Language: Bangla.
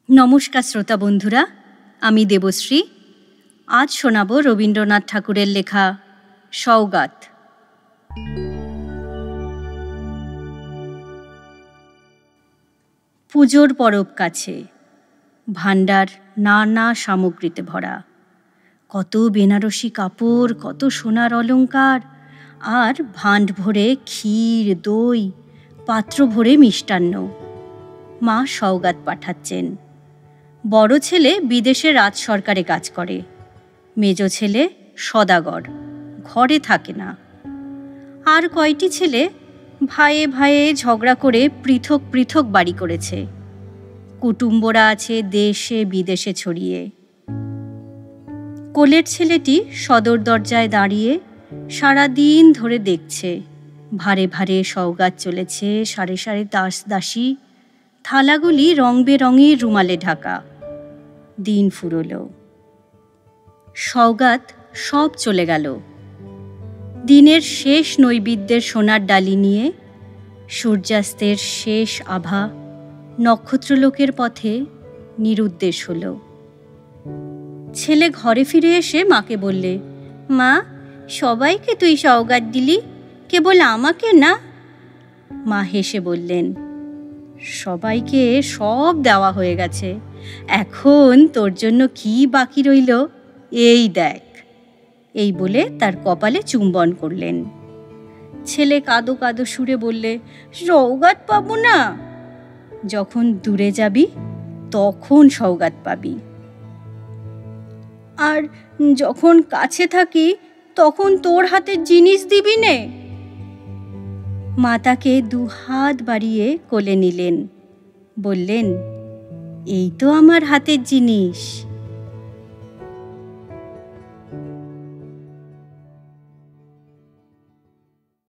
নমস্কার শ্রোতা বন্ধুরা, আমি দেবশ্রী। আজ শোনাব রবীন্দ্রনাথ ঠাকুরের লেখা সওগাত। পুজোর পরব কাছে, ভাণ্ডার নানা সামগ্রীতে ভরা। কত বেনারসি কাপড়, কত সোনার অলংকার, আর ভাণ্ড ভরে ক্ষীর, দই, পাত্র ভরে মিষ্টান্ন। মা সওগাত পাঠাচ্ছেন। বড় ছেলে বিদেশে রাজ সরকারে কাজ করে, মেজ ছেলে সদাগর, ঘরে থাকে না। আর কয়টি ছেলে ভাইয়ে ভাইয়ে ঝগড়া করে পৃথক পৃথক বাড়ি করেছে। কুটুম্বরা আছে দেশে বিদেশে ছড়িয়ে। কোলের ছেলেটি সদর দরজায় দাঁড়িয়ে সারাদিন ধরে দেখছে ভারে ভারে সওগাত চলেছে, সারে সারে দাস দাসী, থালাগুলি রং বেরঙের রুমালে ঢাকা। দিন ফুরোলো, সওগাত সব চলে গেল। দিনের শেষ নৈবেদ্যের সোনার ডালি নিয়ে সূর্যাস্তের শেষ আভা নক্ষত্রলোকের পথে নিরুদ্দেশ হলো। ছেলে ঘরে ফিরে এসে মাকে বললে, মা, সবাইকে তুই সওগাত দিলি, কেবল আমাকে না? মা হেসে বললেন, সবাইকে সব দেওয়া হয়ে গেছে, এখন তোর জন্য কি বাকি রইল এই দেখ। এই বলে তার কপালে চুম্বন করলেন। ছেলে কাঁদো কাঁদো সুরে বললে, সওগাত পাবো না? যখন দূরে যাবি তখন সওগাত পাবি, আর যখন কাছে থাকি তখন তোর হাতের জিনিস দিবি নে। মা তাকে 2 হাত বাড়িয়ে কোলে নিলেন, বললেন, এই তো আমার হাতের জিনিস।